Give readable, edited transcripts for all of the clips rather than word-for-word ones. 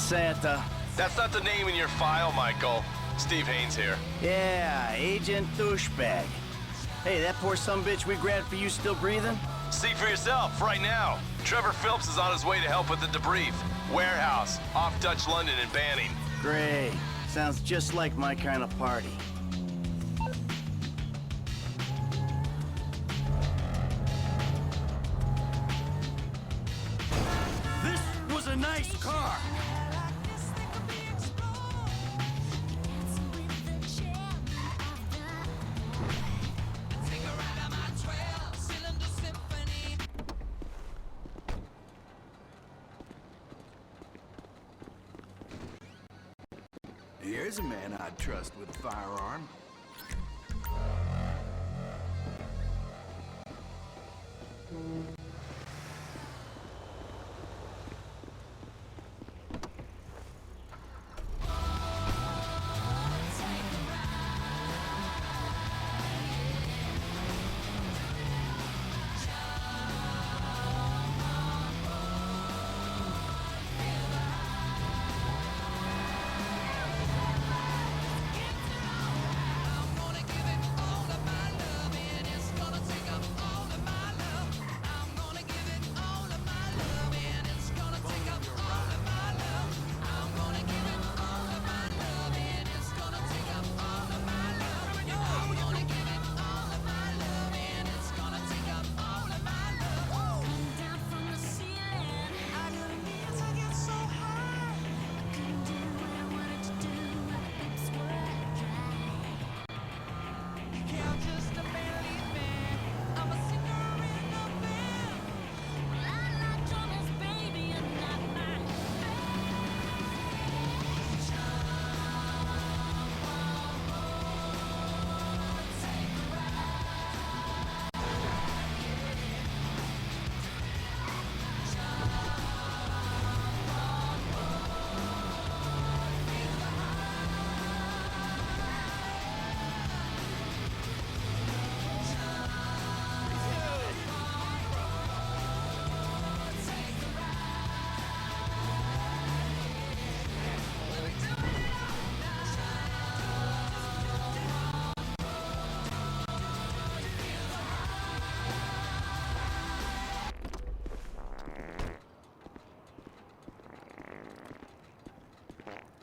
Santa. That's not the name in your file, Michael. Steve Haynes here. Yeah, Agent Douchebag. Hey, that poor sumbitch we grabbed for you still breathing? See for yourself, right now. Trevor Phillips is on his way to help with the debrief. Warehouse, off Dutch London and Banning. Great. Sounds just like my kind of party. This was a nice car. Here's a man I'd trust with a firearm.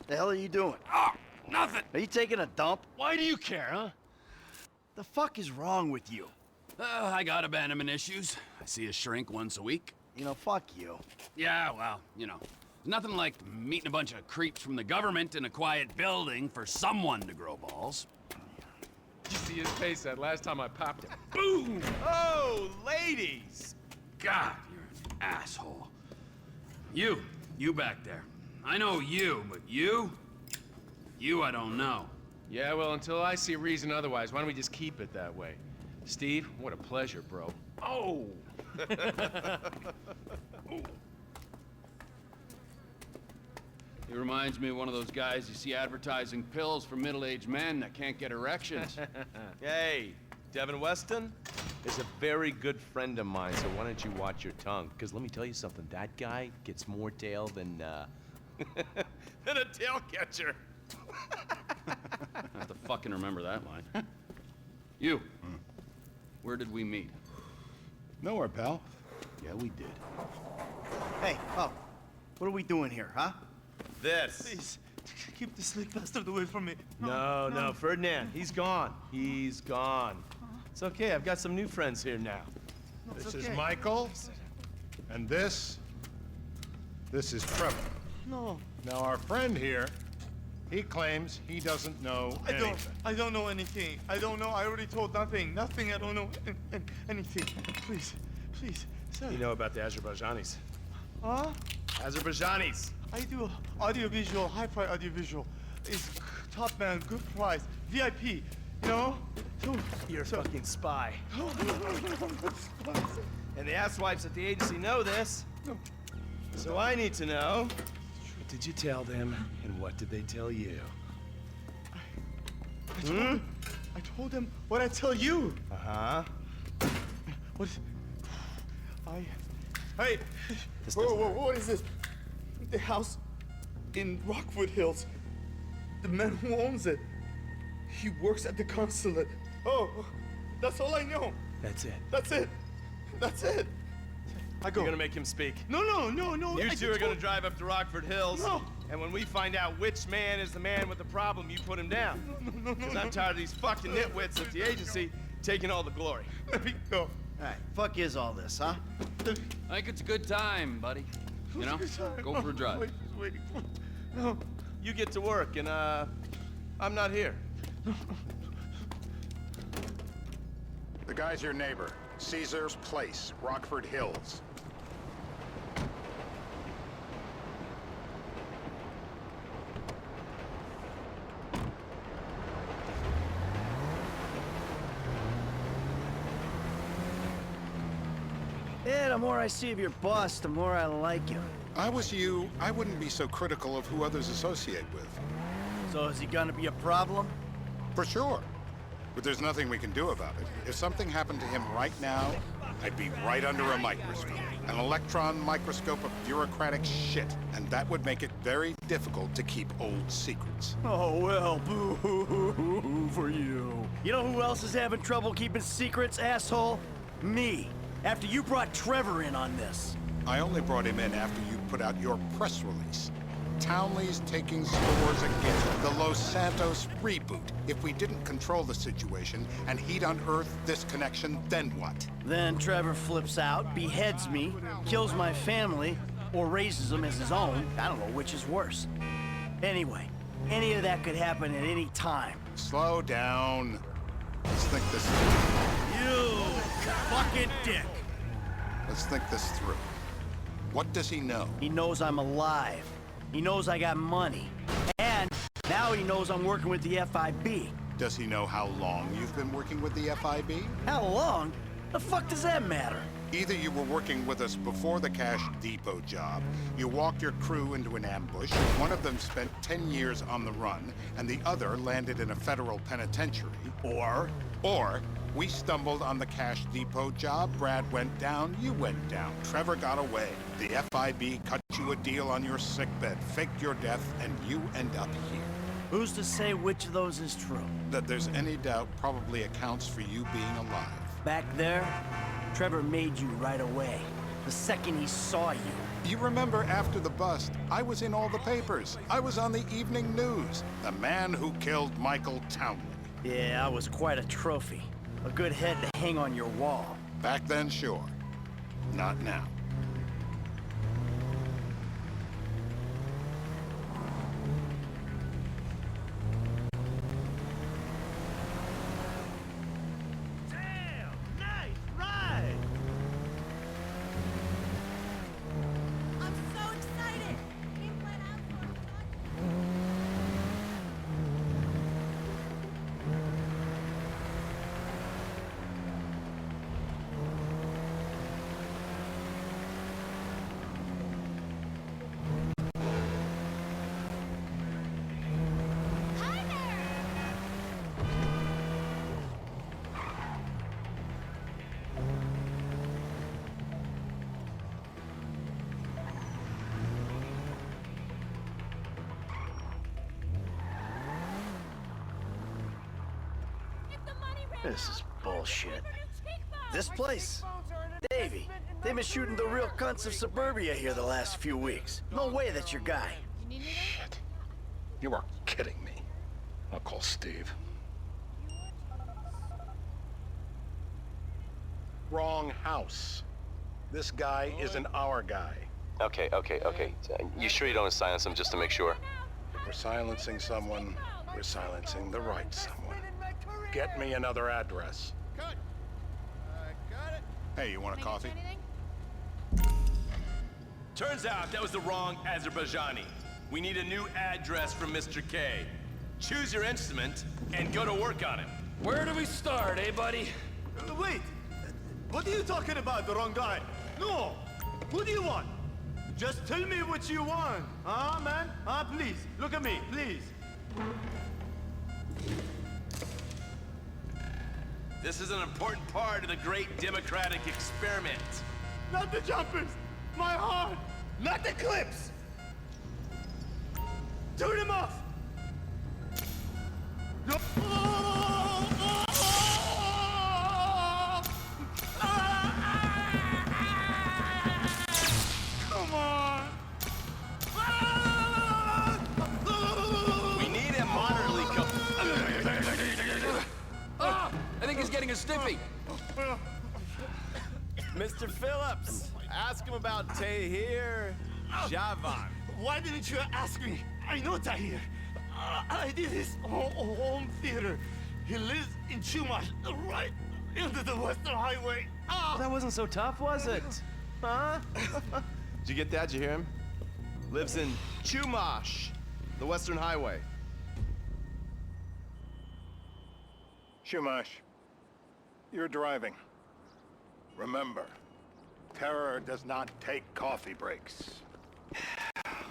The hell are you doing? Oh, nothing. Are you taking a dump? Why do you care, huh? The fuck is wrong with you? I got abandonment issues. I see a shrink once a week. You know, fuck you. Yeah, well, you know. Nothing like meeting a bunch of creeps from the government in a quiet building for someone to grow balls. Did you see his face that last time I popped him? Boom! Oh, ladies! God, you're an asshole. You back there. I know you, but you I don't know. Yeah, well, until I see a reason otherwise, why don't we just keep it that way? Steve, what a pleasure, bro. Oh! He reminds me of one of those guys you see advertising pills for middle-aged men that can't get erections. Hey, Devin Weston is a very good friend of mine, so why don't you watch your tongue? Because let me tell you something, that guy gets more tail than, than a tail catcher. I have to fucking remember that line. You. Where did we meet? Nowhere, pal. Yeah, we did. Hey, oh, what are we doing here, huh? This. Please, keep the slick bastard away from me. No, Ferdinand, he's gone. He's gone. It's okay, I've got some new friends here now. This is Michael, and this is Trevor. No. Now, our friend here, he claims he doesn't know anything. I don't know anything. I don't know. I already told nothing. Nothing. I don't know anything. Please, sir. You know about the Azerbaijanis? Huh? Azerbaijanis. I do audiovisual, high-fi audiovisual. It's top man, good price, VIP. You know? So, You're a fucking spy. And the asswipes at the agency know this. So I need to know, what did you tell them, and what did they tell you? I told them what I tell you. Uh-huh. What is... Hey! Whoa, what is this? The house in Rockwood Hills. The man who owns it. He works at the consulate. Oh, that's all I know. That's it. That's it. That's it. I go. You're gonna make him speak. No. You I two are told- gonna drive up to Rockford Hills. No. And when we find out which man is the man with the problem, you put him down. No. Because I'm tired of these fucking nitwits at the agency taking all the glory. Let me go. All right, fuck is all this, huh? I think it's a good time, buddy. You know, go for a drive. Wait, he's waiting for me. No. You get to work, and I'm not here. The guy's your neighbor. Caesar's Place, Rockford Hills. Yeah, the more I see of your boss, the more I like him. I was you, I wouldn't be so critical of who others associate with. So is he gonna be a problem? For sure. But there's nothing we can do about it. If something happened to him right now, I'd be right under a microscope. An electron microscope of bureaucratic shit. And that would make it very difficult to keep old secrets. Oh, well, boo-hoo-hoo for you. You know who else is having trouble keeping secrets, asshole? Me. After you brought Trevor in on this. I only brought him in after you put out your press release. Townley's taking stores again. The Los Santos reboot. If we didn't control the situation and he'd unearthed this connection, then what? Then Trevor flips out, beheads me, kills my family, or raises them as his own. I don't know which is worse. Anyway, any of that could happen at any time. Slow down. Let's think this You fucking dick. Let's think this through. What does he know? He knows I'm alive. He knows I got money. And now he knows I'm working with the FIB. Does he know how long you've been working with the FIB? How long? The fuck does that matter? Either you were working with us before the Cash Depot job, you walked your crew into an ambush, one of them spent 10 years on the run, and the other landed in a federal penitentiary, or we stumbled on the Cash Depot job, Brad went down, you went down, Trevor got away. The FIB cut you a deal on your sickbed, faked your death, and you end up here. Who's to say which of those is true? That there's any doubt probably accounts for you being alive. Back there, Trevor made you right away. The second he saw you. You remember after the bust, I was in all the papers. I was on the evening news. The man who killed Michael Townley. Yeah, I was quite a trophy. A good head to hang on your wall. Back then, sure. Not now. Damn, nice ride! I'm so excited! Can't let out for it. Hi there! If the money ran This is out, bullshit. I'll pay for new cheekbones. This place? Davey, they've been shooting the real cunts of suburbia here the last few weeks. No way that's your guy. Shit. You are kidding me. I'll call Steve. Wrong house. This guy isn't our guy. Okay. You sure you don't silence him just to make sure? If we're silencing someone, we're silencing the right someone. Get me another address. Cut. Got it. Hey, you want a coffee? Turns out that was the wrong Azerbaijani. We need a new address from Mr. K. Choose your instrument and go to work on it. Where do we start, eh, buddy? Wait! What are you talking about, the wrong guy? No! Who do you want? Just tell me what you want. Huh, man? Huh, please. Look at me, please. This is an important part of the great democratic experiment. Not the jumpers! My heart! Not the clips! Turn him off! No! Come on! We need him moderately Ah! I think he's getting a stiffy. Mr. Phillips, ask him about Tahir Javan. Why didn't you ask me? I know Tahir. I did his home theater. He lives in Chumash, right into the Western Highway. That wasn't so tough, was it? Huh? Did you get that? Did you hear him? Lives in Chumash, the Western Highway. Shumash, you're driving. Remember, terror does not take coffee breaks.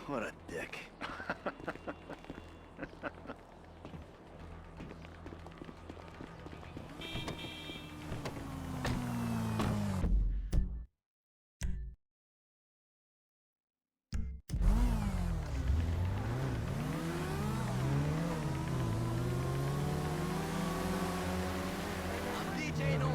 What a dick.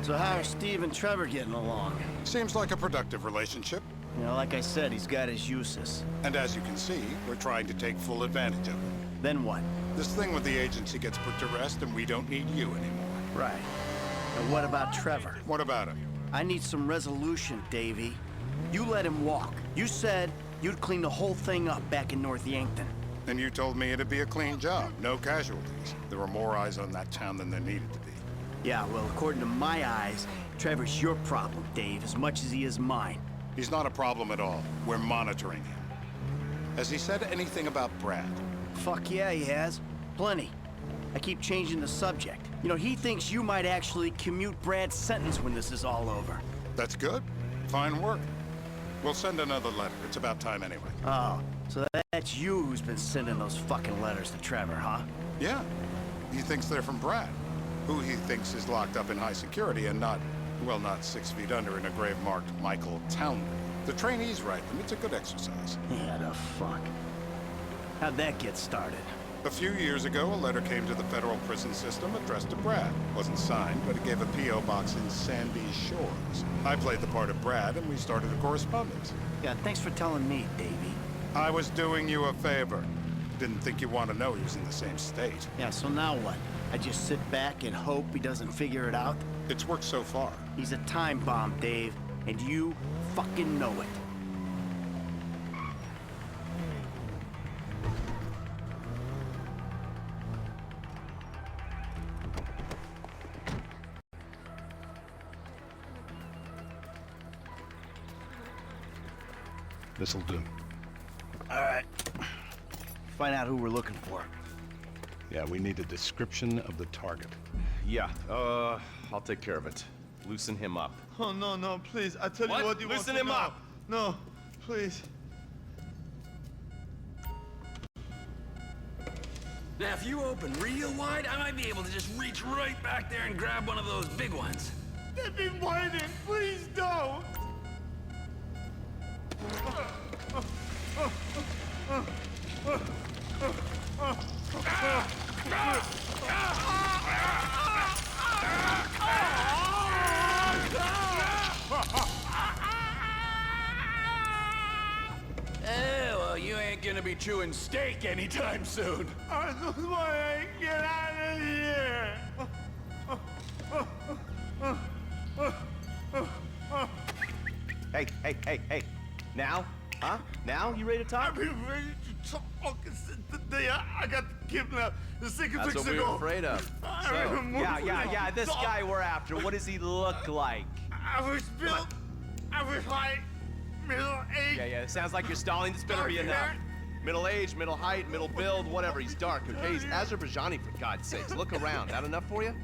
So how are Steve and Trevor getting along? Seems like a productive relationship. You know, like I said, he's got his uses. And as you can see, we're trying to take full advantage of it. Then what? This thing with the agency gets put to rest and we don't need you anymore. Right. And what about Trevor? What about him? I need some resolution, Davey. You let him walk. You said you'd clean the whole thing up back in North Yankton. And you told me it'd be a clean job, no casualties. There were more eyes on that town than there needed to be. Yeah, well, according to my eyes, Trevor's your problem, Dave, as much as he is mine. He's not a problem at all. We're monitoring him. Has he said anything about Brad? Fuck yeah, he has. Plenty. I keep changing the subject. You know, he thinks you might actually commute Brad's sentence when this is all over. That's good. Fine work. We'll send another letter. It's about time anyway. Oh, so that's you who's been sending those fucking letters to Trevor, huh? Yeah. He thinks they're from Brad, who he thinks is locked up in high security and not, well, not 6 feet under in a grave marked Michael Townley. The trainees write them. It's a good exercise. Yeah, the fuck. How'd that get started? A few years ago, a letter came to the federal prison system addressed to Brad. Wasn't signed, but it gave a P.O. box in Sandy Shores. I played the part of Brad, and we started a correspondence. Yeah, thanks for telling me, Davey. I was doing you a favor. Didn't think you want to know he was in the same state. Yeah, so now what? I just sit back and hope he doesn't figure it out? It's worked so far. He's a time bomb, Dave, and you fucking know it. This'll do. All right. Find out who we're looking for. Yeah, we need a description of the target. Yeah, I'll take care of it. Loosen him up. Oh, no, no, please. I tell What? you what you Loosen want to him know. up. No, please. Now, if you open real wide, I might be able to just reach right back there and grab one of those big ones. They've been waiting. Please don't. Well, you ain't gonna be chewing steak anytime soon. I just want to get out of here. Hey. Now? Huh? Now? You ready to talk? I've been ready to talk since the day I got kidnapped 6 That's weeks what we ago. were afraid of. So, yeah, this guy we're after, what does he look like? I was built. I was like middle-aged. Yeah, it sounds like you're stalling. This better be enough. Middle age, middle height, middle build, whatever. He's dark, okay? He's Azerbaijani, for God's sakes. Look around. That enough for you?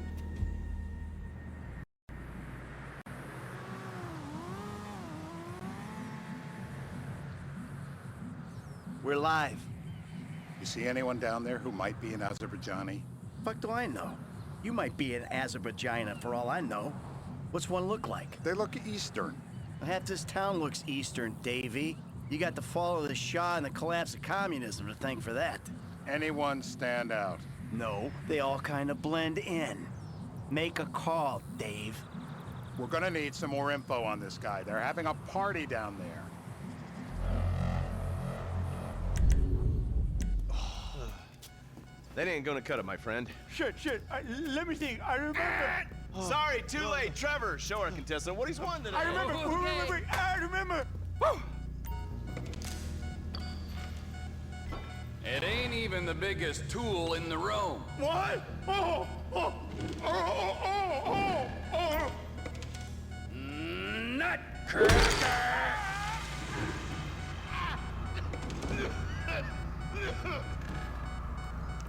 We're live. You see anyone down there who might be an Azerbaijani? Fuck do I know? You might be an Azerbaijana for all I know. What's one look like? They look Eastern. Half this town looks Eastern, Davey. You got the fall of the Shah and the collapse of communism to thank for that. anyone stand out? No, they all kind of blend in. Make a call, Dave. We're gonna need some more info on this guy. They're having a party down there. That ain't gonna cut it, my friend. Shit. Let me think. I remember. Sorry, too late. Trevor, show our contestant what he's won today. I remember. Wait. I remember. Woo! It ain't even the biggest tool in the room. What? Oh. Nutcracker!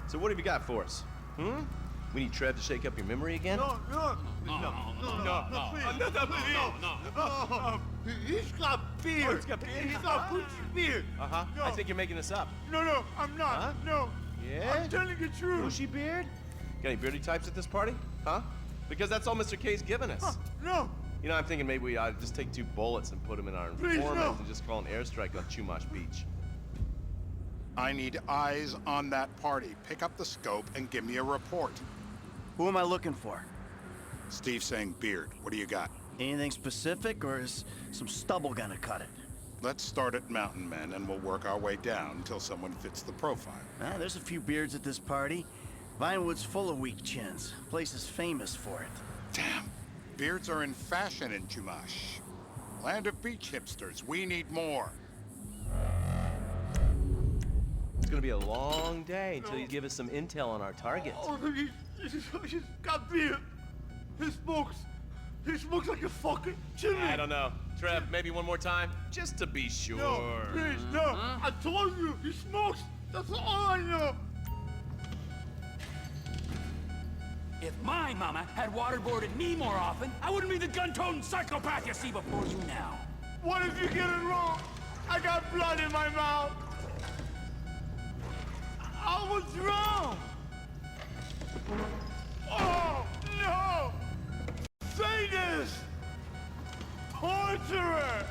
So what have you got for us? We need Trev to shake up your memory again? No, he's got beard. He's got beard? He's got Gucci beard. Uh-huh. No. I think you're making this up. No, I'm not. Huh? No. Yeah? I'm telling the truth. Bushy beard? Got any beardy types at this party? Huh? Because that's all Mr. K's given us. No. You know, I'm thinking maybe we ought to just take 2 bullets and put them in our Please, informant no. and just call an airstrike on Chumash Beach. I need eyes on that party. Pick up the scope and give me a report. Who am I looking for? Steve's saying beard. What do you got? Anything specific, or is some stubble gonna cut it? Let's start at Mountain Men and we'll work our way down until someone fits the profile. There's a few beards at this party. Vinewood's full of weak chins. Place is famous for it. Damn. Beards are in fashion in Chumash. Land of beach hipsters. We need more. It's gonna be a long day until you give us some intel on our target. Oh, he's got beard. He smokes like a fucking chimney. I don't know. Trev, maybe one more time? Just to be sure. No, please, no. I told you, he smokes. That's all I know. If my mama had waterboarded me more often, I wouldn't be the gun-toting psychopath you see before you now. What if you get it wrong? I got blood in my mouth. I was wrong. Oh, no! Sadist! Torturer!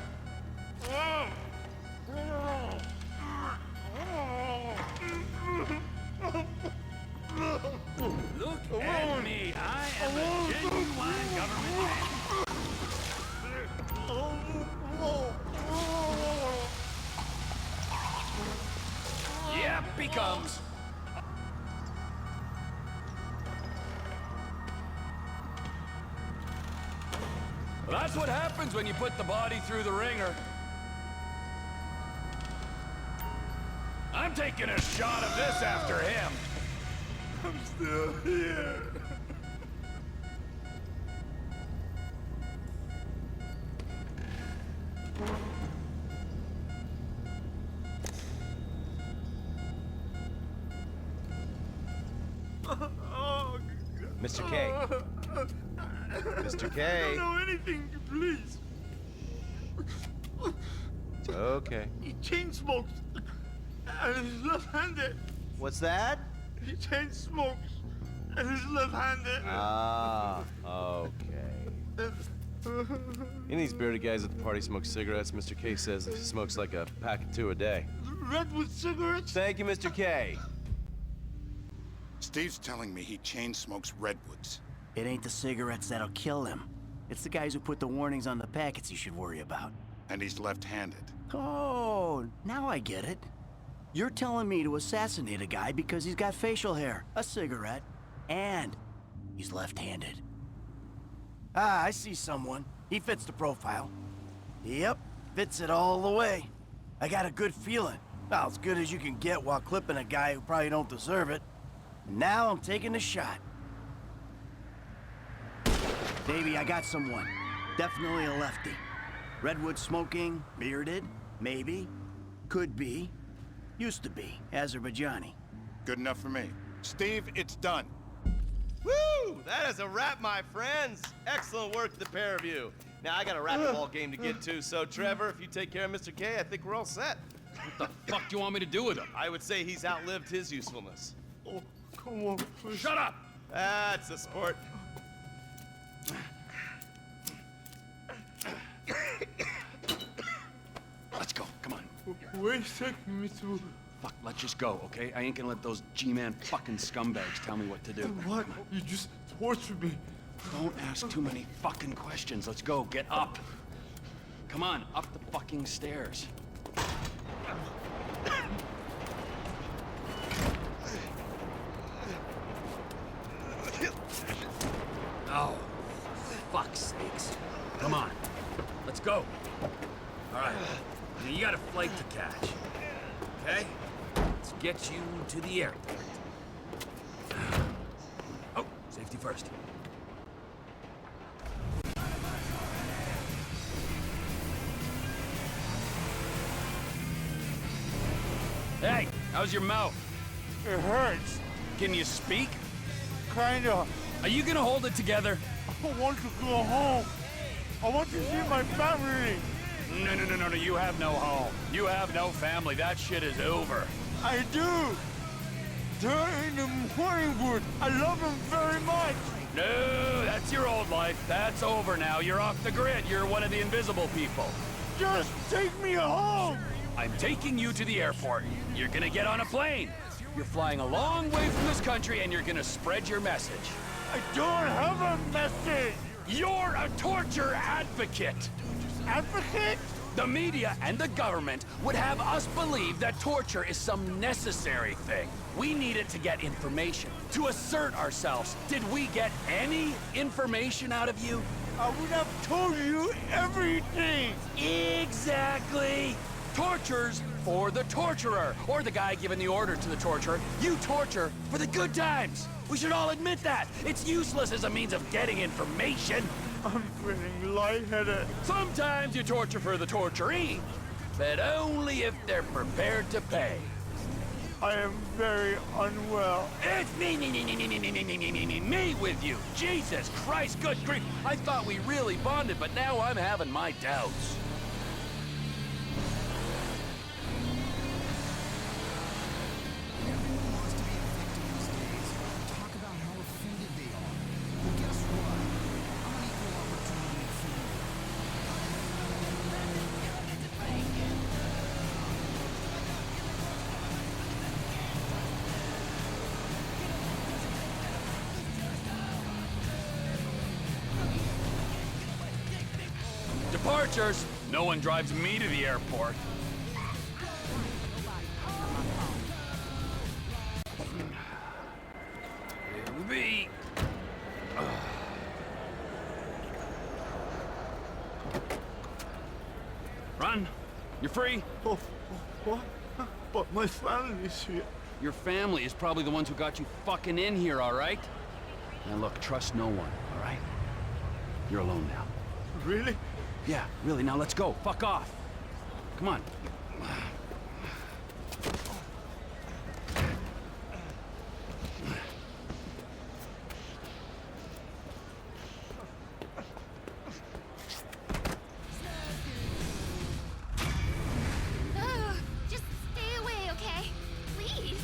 Look at me. I am a genuine government man. Yep, he comes. That's what happens when you put the body through the ringer. I'm taking a shot of this after him. I'm still here. Mr. K. Mr. K. I don't know anything, please. Okay. He chain smokes. And he's left-handed. What's that? He chain smokes. And he's left-handed. Ah, okay. Any of these bearded guys at the party smoke cigarettes? Mr. K says he smokes like a pack of 2 a day. Redwood cigarettes? Thank you, Mr. K. Steve's telling me he chain smokes redwoods. It ain't the cigarettes that'll kill him. It's the guys who put the warnings on the packets you should worry about. And he's left-handed. Oh, now I get it. You're telling me to assassinate a guy because he's got facial hair, a cigarette, and he's left-handed. Ah, I see someone. He fits the profile. Yep, fits it all the way. I got a good feeling. Well, as good as you can get while clipping a guy who probably don't deserve it. And now I'm taking the shot. Baby, I got someone. Definitely a lefty. Redwood smoking, bearded, maybe, could be, used to be, Azerbaijani. Good enough for me. Steve, it's done. Woo! That is a wrap, my friends. Excellent work, the pair of you. Now, I got a racquetball game to get to, so Trevor, if you take care of Mr. K, I think we're all set. What the fuck do you want me to do with him? I would say he's outlived his usefulness. Oh, come on, please. Shut up! That's a sport. Let's go, come on. Wait a second, Mr. Fuck, let's just go, okay? I ain't gonna let those G-Man fucking scumbags tell me what to do. What? You just tortured me. Don't ask too many fucking questions. Let's go, get up. Come on, up the fucking stairs. Oh, fuck's sakes. Come on, let's go. All right, now you got a flight to catch, okay? Let's get you to the airport. Oh, safety first. Hey, how's your mouth? It hurts. Can you speak? Kinda. Are you gonna hold it together? I want to go home. I want to see my family. No, you have no home. You have no family. That shit is over. I do. They're in the morning wood. I love them very much. No, that's your old life. That's over now. You're off the grid. You're one of the invisible people. Just take me home. I'm taking you to the airport. You're gonna get on a plane. You're flying a long way from this country and you're gonna spread your message. I don't have a message. You're a torture advocate. Advocate? The media and the government would have us believe that torture is some necessary thing. We need it to get information, to assert ourselves. Did we get any information out of you? I would have told you everything. Exactly. Torture's for the torturer, or the guy giving the order to the torturer. You torture for the good times. We should all admit that. It's useless as a means of getting information. I'm feeling lightheaded. Sometimes you torture for the torturee, but only if they're prepared to pay. I am very unwell. It's me with you. Jesus Christ, good grief. I thought we really bonded, but now I'm having my doubts. Everyone wants to be a victim these days. Talk about how offended they are. Well, guess what? I'm an equal opportunity offender. Departures. No one drives me to the airport. It'll be... Run. You're free. Oh, what? But my family's here. Your family is probably the ones who got you fucking in here, all right? Now look, trust no one, all right? You're alone now. Really? Yeah, really, now let's go. Fuck off. Come on. Ugh, just stay away, okay? Please.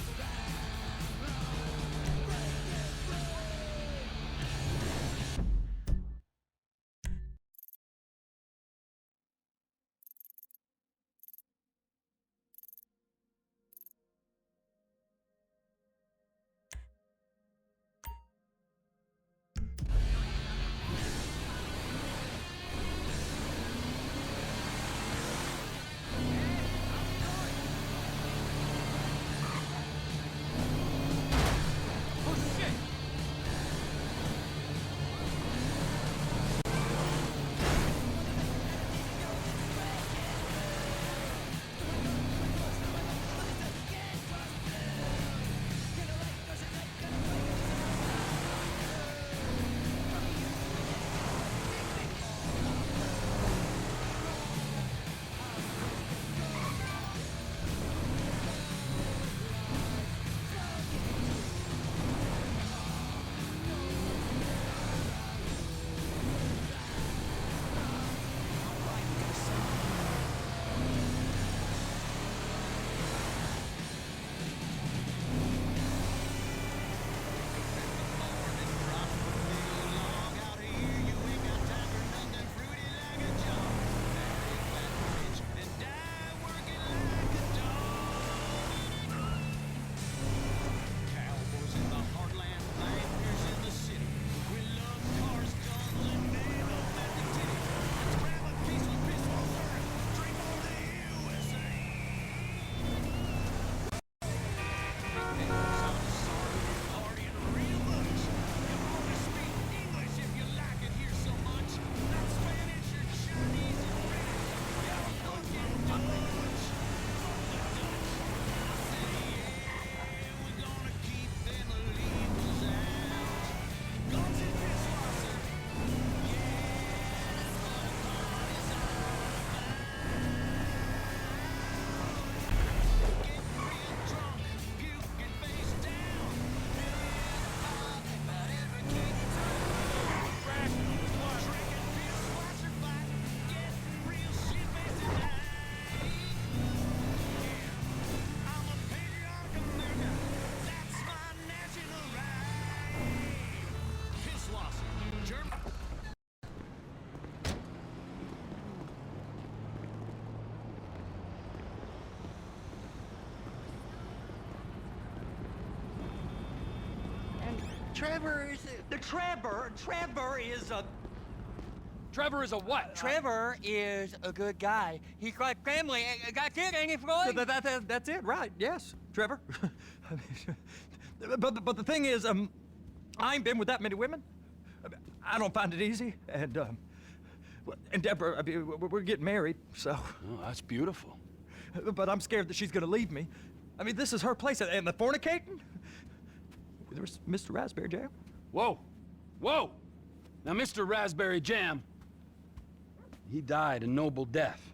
Trevor is a... Trevor is a... Trevor is a what? Trevor is a good guy. He's like family. That's it, ain't it, Floyd? That's it, right? Yes, Trevor. but the thing is, I ain't been with that many women. I don't find it easy, and Deborah, I mean, we're getting married, so. Oh, that's beautiful. But I'm scared that she's gonna leave me. I mean, this is her place, and the fornicating? There's Mr. Raspberry Jam. Whoa, whoa! Now, Mr. Raspberry Jam, he died a noble death,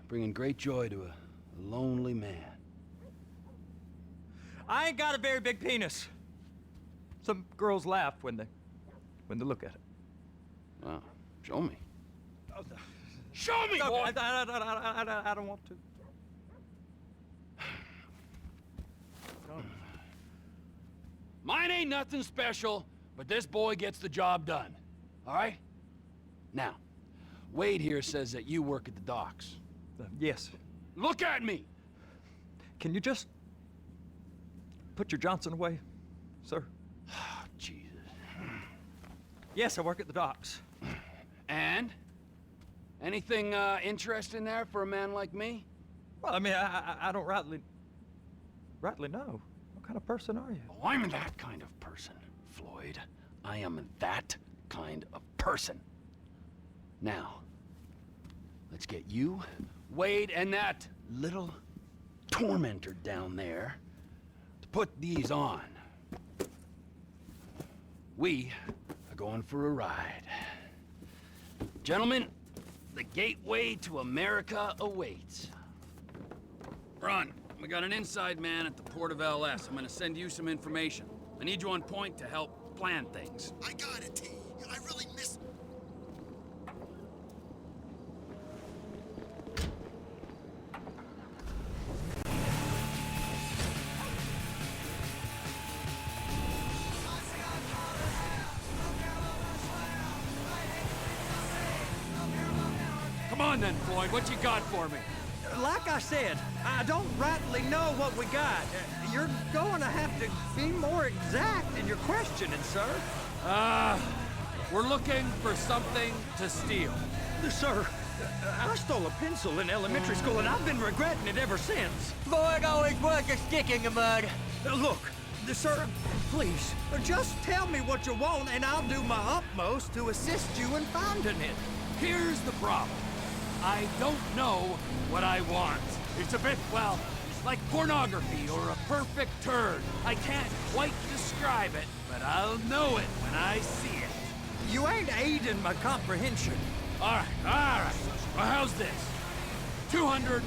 bringing great joy to a lonely man. I ain't got a very big penis. Some girls laugh when they look at it. Wow, show me. Show me, No, boy! I don't want to. Mine ain't nothing special, but this boy gets the job done. All right? Now, Wade here says that you work at the docks. Yes. Look at me! Can you just put your Johnson away, sir? Jesus. Yes, I work at the docks. And? Anything interesting there for a man like me? Well, I mean, I don't rightly know. What kind of person are you? Oh, I'm that kind of person, Floyd. I am that kind of person. Now, let's get you, Wade, and that little tormentor down there to put these on. We are going for a ride. Gentlemen, the gateway to America awaits. Ron, we got an inside man at the port of LS. I'm gonna send you some information. I need you on point to help plan things. I got it, T. I really miss... Come on then, Floyd, what you got for me? Like I said, I don't rightly know what we got. You're going to have to be more exact in your questioning, sir. We're looking for something to steal. Sir, I stole a pencil in elementary school, and I've been regretting it ever since. Floyd always was a stick in the mud. Look, sir, please, just tell me what you want, and I'll do my utmost to assist you in finding it. Here's the problem. I don't know what I want. It's a bit, well, like pornography or a perfect turd. I can't quite describe it, but I'll know it when I see it. You ain't aiding my comprehension. All right. Well, how's this? $236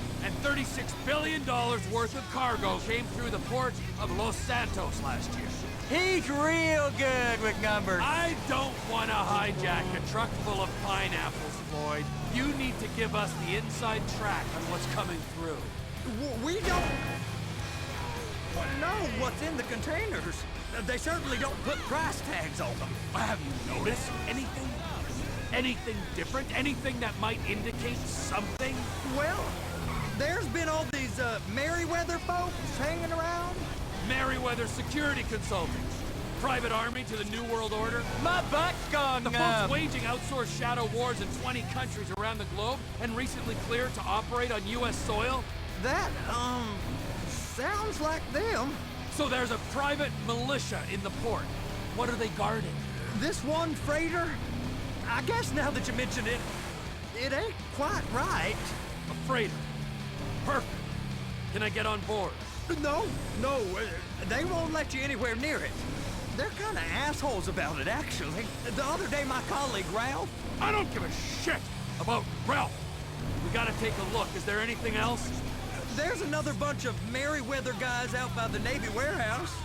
billion worth of cargo came through the port of Los Santos last year. He's real good with numbers. I don't want to hijack a truck full of pineapples, Floyd. You need to give us the inside track on what's coming through. We don't know what's in the containers. They certainly don't put price tags on them. Have you noticed anything? Anything different? Anything that might indicate something? Well, there's been all these Merryweather folks hanging around. Merryweather Security Consulting. Private army to the New World Order. My butt's gone The folks waging outsourced shadow wars in 20 countries around the globe and recently cleared to operate on U.S. soil. That, sounds like them. So there's a private militia in the port. What are they guarding? This one freighter? I guess now that you mention it, it ain't quite right. A freighter. Perfect. Can I get on board? No, they won't let you anywhere near it. They're kind of assholes about it, actually. The other day, my colleague, Ralph... I don't give a shit about Ralph. We gotta take a look. Is there anything else? There's another bunch of Merryweather guys out by the Navy warehouse.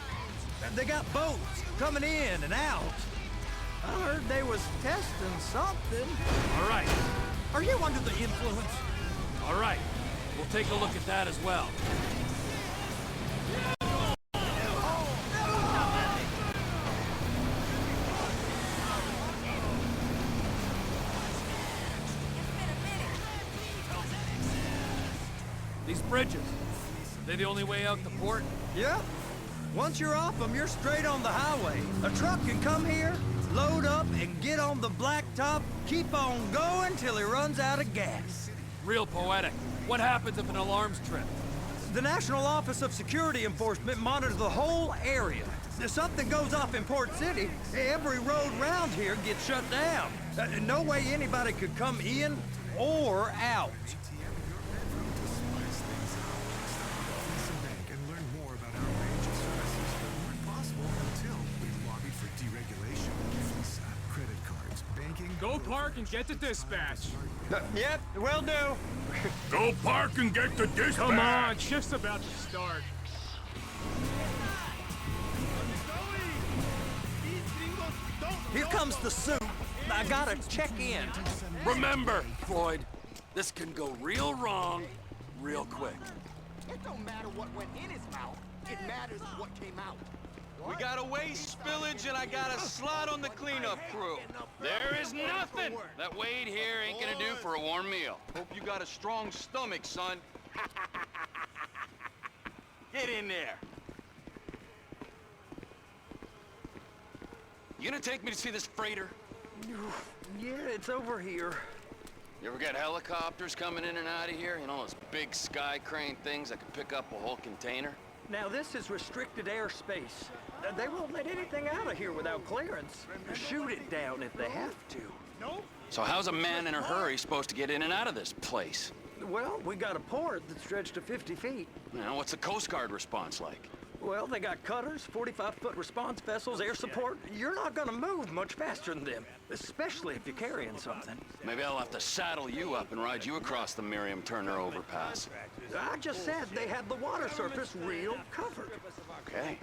They got boats coming in and out. I heard they was testing something. All right. Are you under the influence? All right. We'll take a look at that as well. These bridges, are they the only way out the port? Yeah. Once you're off them, you're straight on the highway. A truck can come here, load up, and get on the blacktop, keep on going till he runs out of gas. Real poetic. What happens if an alarm's tripped? The National Office of Security Enforcement monitors the whole area. If something goes off in Port City, every road round here gets shut down. No way anybody could come in or out. Go park and get to dispatch. Yep, will do. Go park and get to dispatch. Come on, shift's about to start. Here comes the soup. I gotta check in. Remember, Floyd, this can go real wrong real quick. It don't matter what went in his mouth. It matters what came out. We got a waste spillage and I got a slot on the cleanup crew. There is nothing that Wade here ain't gonna do for a warm meal. Hope you got a strong stomach, son. Get in there. You gonna take me to see this freighter? Yeah, it's over here. You ever got helicopters coming in and out of here? You know, those big sky crane things that can pick up a whole container? Now, this is restricted airspace. They won't let anything out of here without clearance. Shoot it down if they have to. So how's a man in a hurry supposed to get in and out of this place? Well, we got a port that stretched to 50 feet. Now, what's the Coast Guard response like? Well, they got cutters, 45-foot response vessels, air support. You're not gonna move much faster than them, especially if you're carrying something. Maybe I'll have to saddle you up and ride you across the Miriam Turner overpass. I just said they had the water surface real covered. Okay.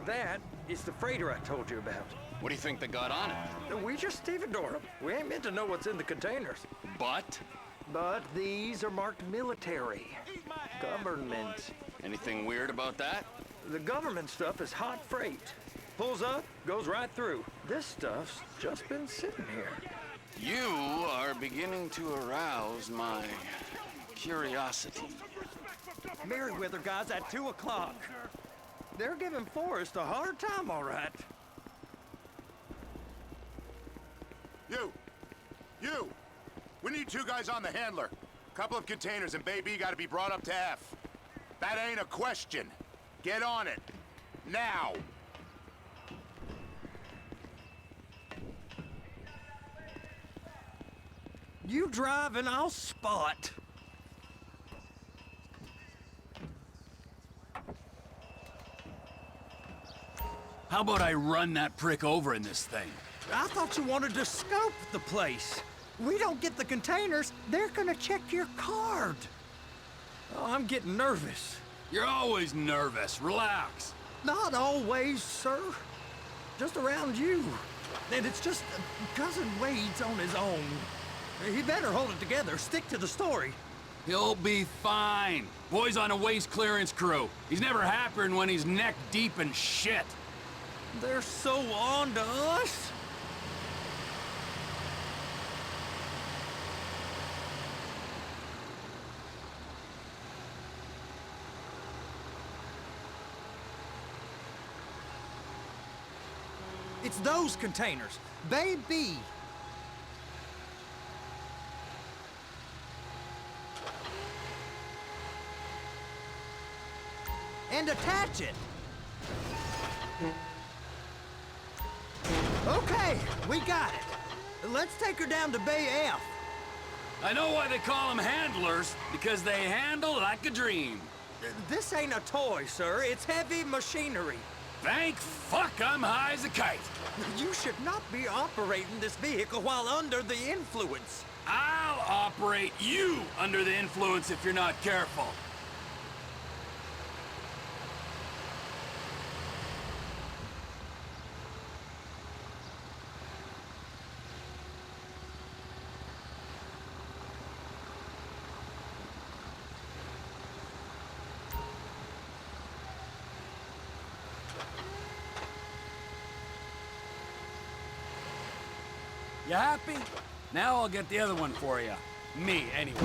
That is the freighter I told you about. What do you think they got on it? We just stevedore them. We ain't meant to know what's in the containers. But these are marked military. Government. anything weird about that? The government stuff is hot freight. Pulls up, goes right through. This stuff's just been sitting here. You are beginning to arouse my curiosity. Merriweather guys at 2 o'clock. They're giving Forrest a hard time, all right. You! We need 2 guys on the handler. Couple of containers and Bay B gotta be brought up to F. That ain't a question. Get on it. Now! You drive and I'll spot. How about I run that prick over in this thing? I thought you wanted to scope the place. We don't get the containers, they're gonna check your card. Oh, I'm getting nervous. You're always nervous. Relax. Not always, sir. Just around you. And it's just Cousin Wade's on his own. He better hold it together, stick to the story. He'll be fine. Boy's on a waste clearance crew. He's never happier than when he's neck deep in shit. They're so on to us. It's those containers. Baby. And attach it. Okay, we got it. Let's take her down to Bay F. I know why they call them handlers, because they handle like a dream. This ain't a toy, sir. It's heavy machinery. Thank fuck I'm high as a kite. You should not be operating this vehicle while under the influence. I'll operate you under the influence if you're not careful. You happy? Now I'll get the other one for you. Me, anyway.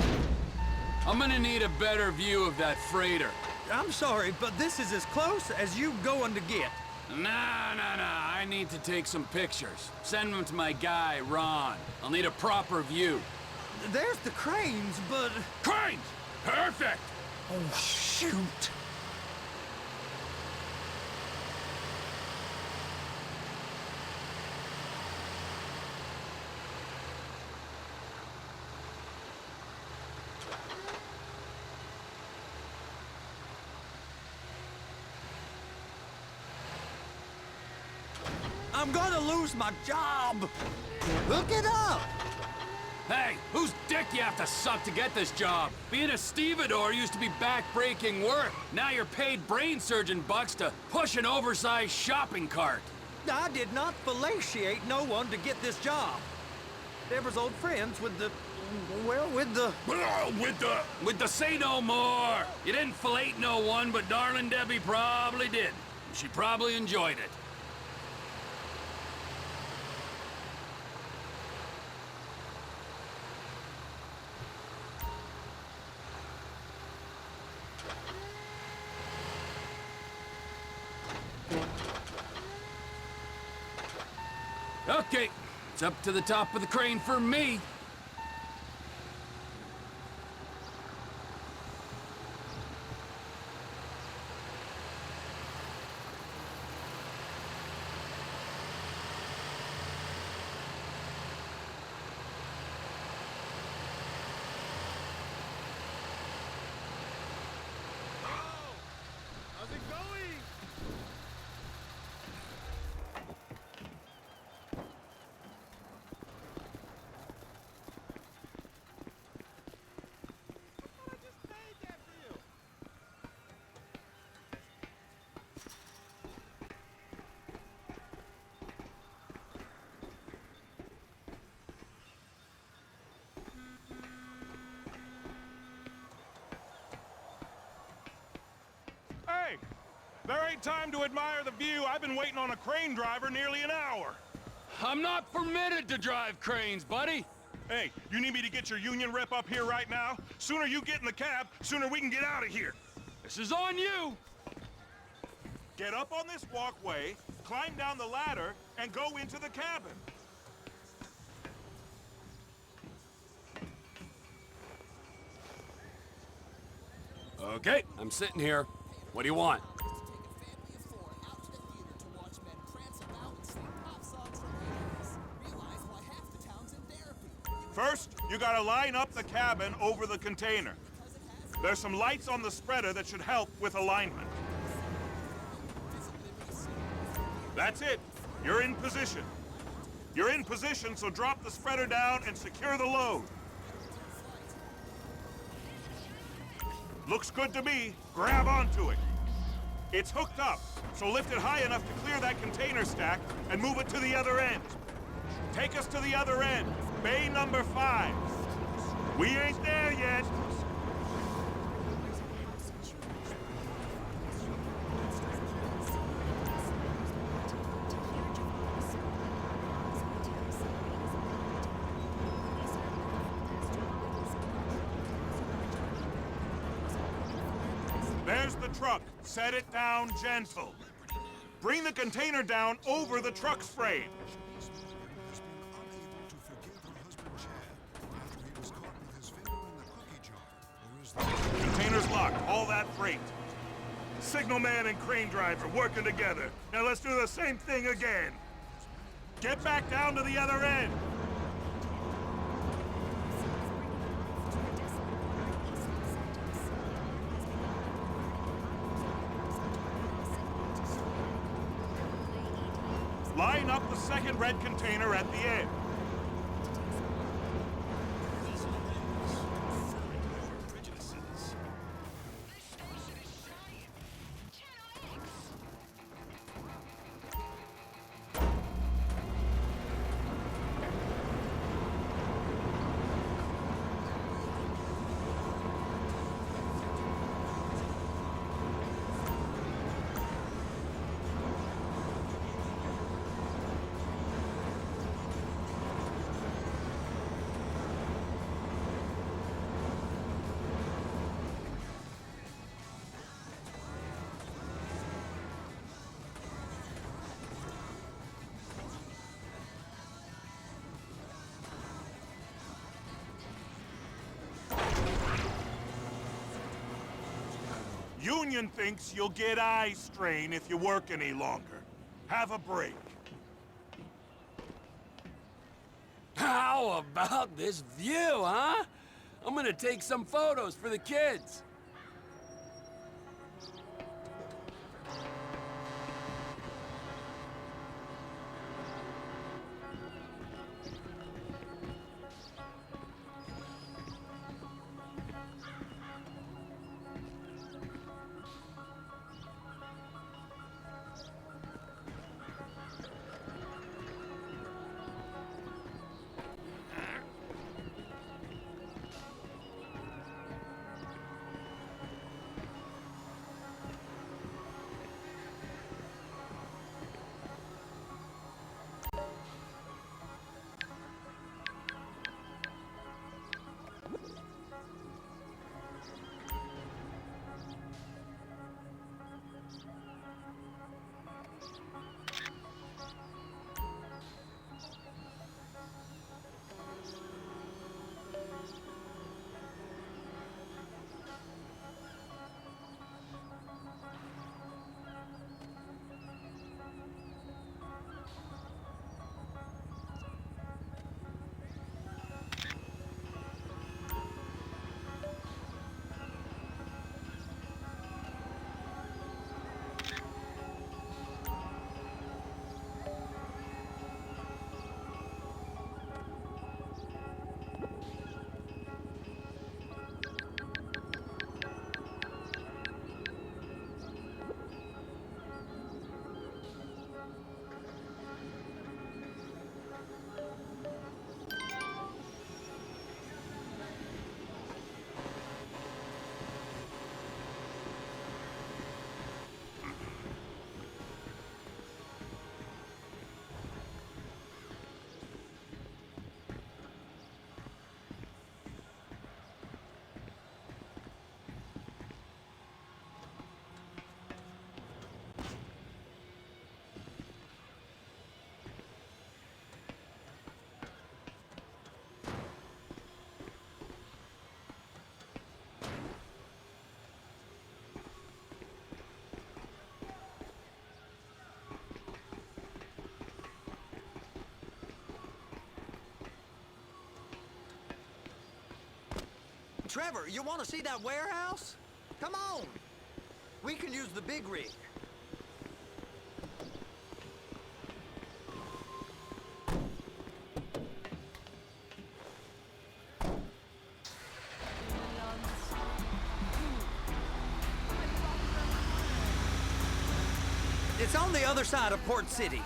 I'm gonna need a better view of that freighter. I'm sorry, but this is as close as you going to get. Nah. I need to take some pictures. Send them to my guy, Ron. I'll need a proper view. There's the cranes, but... Cranes! Perfect! Oh, shoot. I'm gonna lose my job! Hook it up! Hey, whose dick you have to suck to get this job? Being a stevedore used to be back-breaking work. Now you're paid brain surgeon bucks to push an oversized shopping cart. I did not fellatiate no one to get this job. Deborah's old friends with the... well, with the... With the say no more! You didn't fillet no one, but darling Debbie probably did. She probably enjoyed it. Okay, it's up to the top of the crane for me. How's it going? Hey! There ain't time to admire the view. I've been waiting on a crane driver nearly an hour. I'm not permitted to drive cranes, buddy. Hey, you need me to get your union rep up here right now? Sooner you get in the cab, sooner we can get out of here. This is on you. Get up on this walkway, climb down the ladder, and go into the cabin. Okay, I'm sitting here. What do you want? First, you gotta line up the cabin over the container. There's some lights on the spreader that should help with alignment. That's it. You're in position. You're in position, so drop the spreader down and secure the load. Looks good to me. Grab onto it. It's hooked up, so lift it high enough to clear that container stack and move it to the other end. Take us to the other end, bay number 5. We ain't there yet. There's the truck. Set it down gentle. Bring the container down over the truck's frame. Container's locked. All that freight. Signalman and crane driver working together. Now let's do the same thing again. Get back down to the other end. Line up the second red container at the end. union thinks you'll get eye strain if you work any longer. Have a break. How about this view, huh? I'm gonna take some photos for the kids. Trevor, you want to see that warehouse? Come on. We can use the big rig. It's on the other side of Port City.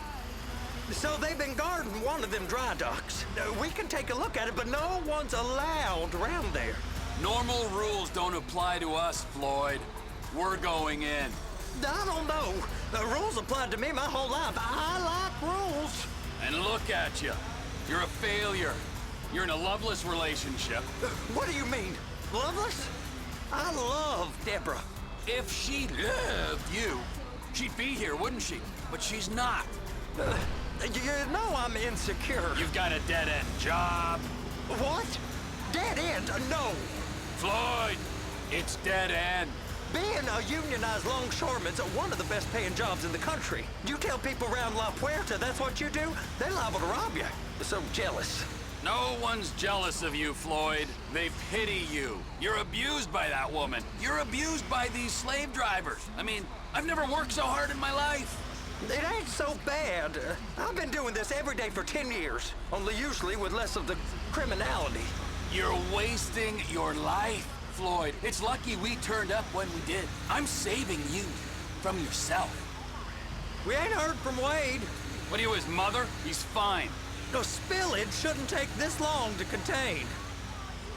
So they've been guarding one of them dry docks. We can take a look at it, but no one's allowed around there. Normal rules don't apply to us, Floyd. We're going in. I don't know. The rules applied to me my whole life. I like rules. And look at you. You're a failure. You're in a loveless relationship. What do you mean? Loveless? I love Deborah. If she loved you, she'd be here, wouldn't she? But she's not. You know I'm insecure. You've got a dead-end job. What? Dead end? No. Floyd, it's dead end. Being a unionized longshoreman's one of the best paying jobs in the country. You tell people around La Puerta that's what you do, they're liable to rob you. They're so jealous. No one's jealous of you, Floyd. They pity you. You're abused by that woman. You're abused by these slave drivers. I mean, I've never worked so hard in my life. It ain't so bad. I've been doing this every day for 10 years, only usually with less of the criminality. You're wasting your life, Floyd. It's lucky we turned up when we did. I'm saving you from yourself. We ain't heard from Wade. What are you, his mother? He's fine. No, spillage shouldn't take this long to contain.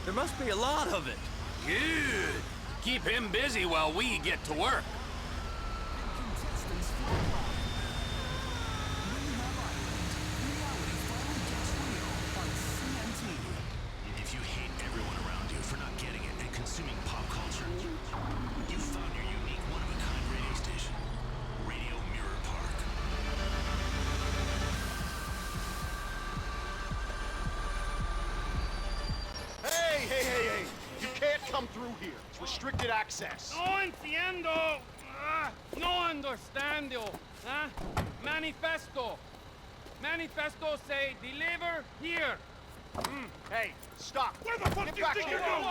There must be a lot of it. Good. Keep him busy while we get to work. If you hate everyone around you for not getting it and consuming pop culture, you found your unique, one-of-a-kind radio station. Radio Mirror Park. Hey! You can't come through here. It's restricted access. No entiendo. No understando. Huh? Manifesto. Manifesto say deliver here. Hey, stop. Where the fuck do you think you're going?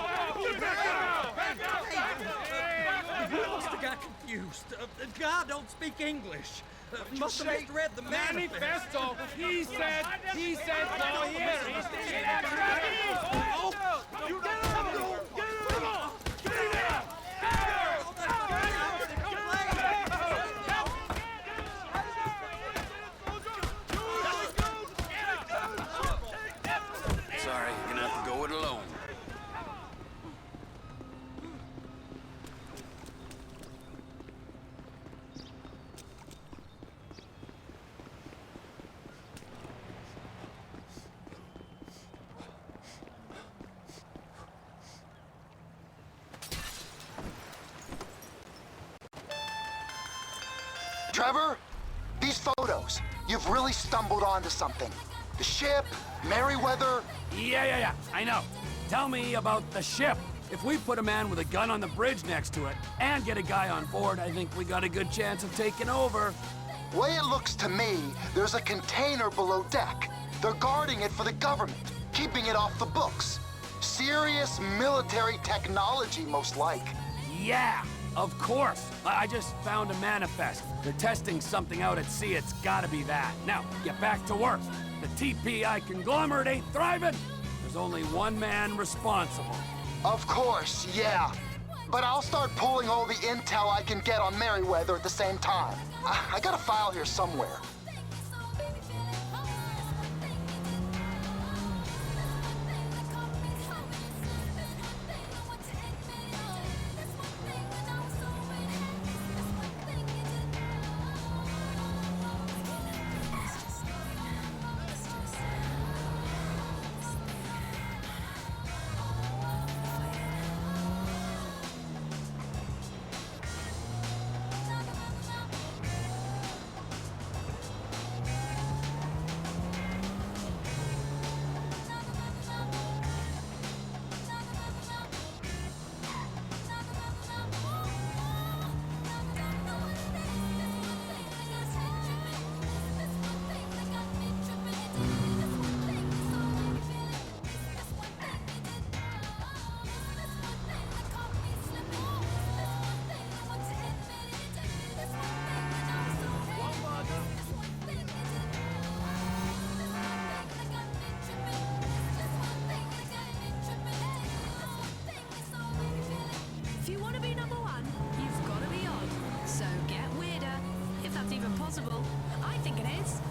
Get back out! You must have got confused. The guy don't speak English. Must have misread the manifesto. He said go here. You get out! Get out! Get out! Sorry, you're gonna have to go it alone. Trevor, these photos, you've really stumbled onto something. The ship, Merryweather. Yeah, I know. Tell me about the ship. If we put a man with a gun on the bridge next to it and get a guy on board, I think we got a good chance of taking over. Way it looks to me, there's a container below deck. They're guarding it for the government, keeping it off the books. Serious military technology, most like. Yeah, of course. I just found a manifest. They're testing something out at sea. It's gotta be that. Now, get back to work. The TPI conglomerate ain't thriving. There's only one man responsible. Of course, yeah. But I'll start pulling all the intel I can get on Merryweather at the same time. I got a file here somewhere. If you want to be number one, you've got to be odd. So get weirder, if that's even possible. I think it is.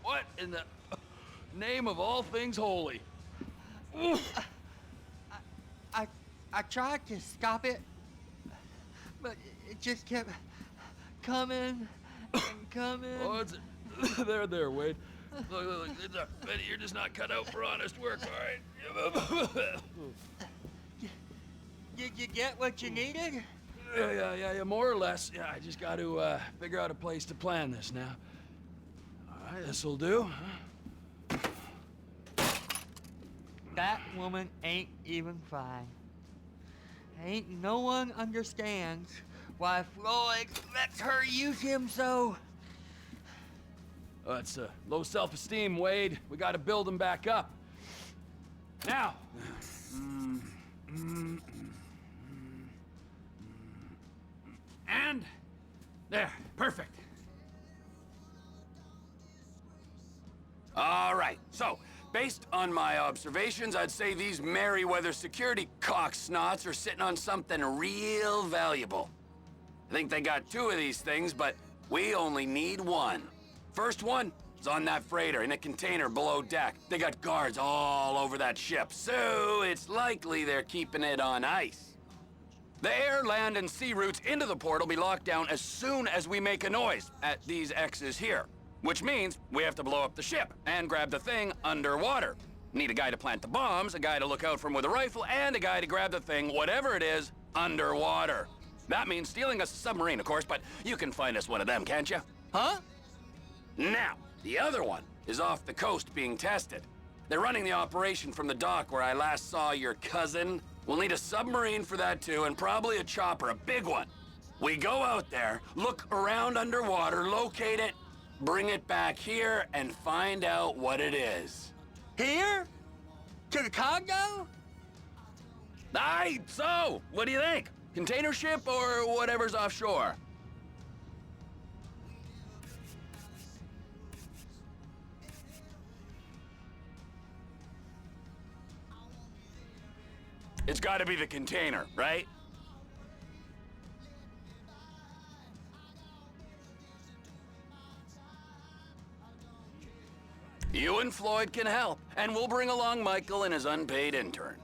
What in the name of all things holy? I tried to stop it, but it just kept coming and coming. Oh, it's there, Wade. Look, Betty, you're just not cut out for honest work, all right? Did you get what you needed? Yeah, more or less. Yeah, I just got to figure out a place to plan this now. All right, this'll do. That woman ain't even fine. Ain't no one understands why Floyd lets her use him so. It's low self-esteem, Wade. We got to build him back up. Now. And there, perfect. All right, so based on my observations, I'd say these Merryweather security cocksnots are sitting on something real valuable. I think they got 2 of these things, but we only need 1. First one is on that freighter in a container below deck. They got guards all over that ship, so it's likely they're keeping it on ice. The air, land, and sea routes into the port will be locked down as soon as we make a noise at these X's here. Which means we have to blow up the ship and grab the thing underwater. Need a guy to plant the bombs, a guy to look out for 'em with a rifle, and a guy to grab the thing, whatever it is, underwater. That means stealing us a submarine, of course, but you can find us one of them, can't you? Huh? Now, the other one is off the coast being tested. They're running the operation from the dock where I last saw your cousin. We'll need a submarine for that too, and probably a chopper, a big one. We go out there, look around underwater, locate it, bring it back here, and find out what it is. Here? To the Congo? Aye, so, what do you think? Container ship or whatever's offshore? It's gotta be the container, right? You and Floyd can help, and we'll bring along Michael and his unpaid intern.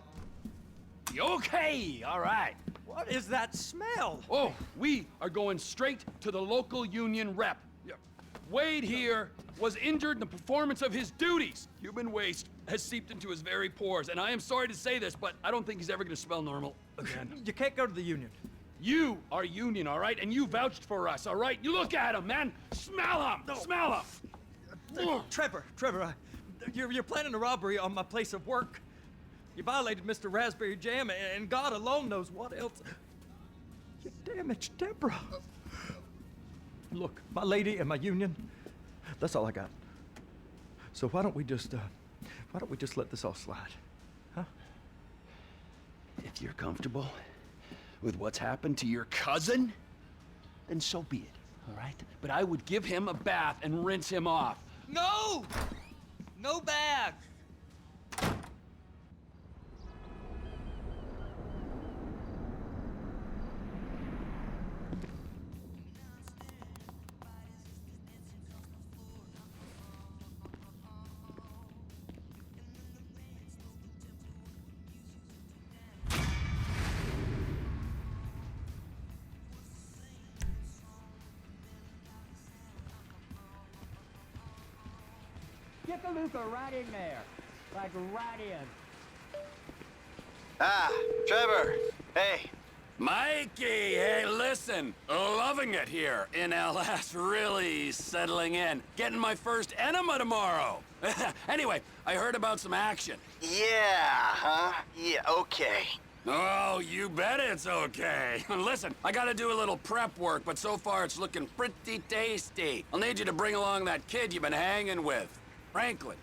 Okay, all right. What is that smell? Oh, we are going straight to the local union rep. Wade here was injured in the performance of his duties. Human waste has seeped into his very pores, and I am sorry to say this, but I don't think he's ever gonna smell normal again. You can't go to the union. You are union, all right? And you vouched for us, all right? You look at him, man. Smell him. No. Smell him. Trevor, you're planning a robbery on my place of work. You violated Mr. Raspberry Jam, and God alone knows what else. You damaged Deborah. Look, my lady and my union, that's all I got. So why don't we just let this all slide, huh? If you're comfortable with what's happened to your cousin, then so be it, all right? But I would give him a bath and rinse him off. No! No bath! Get the Luca right in there. Like right in. Ah, Trevor. Hey. Mikey, hey, listen. Loving it here in LS. Really settling in. Getting my first enema tomorrow. Anyway, I heard about some action. Yeah, huh? Yeah, okay. Oh, you bet it's okay. Listen, I gotta do a little prep work, but so far it's looking pretty tasty. I'll need you to bring along that kid you've been hanging with. Franklin.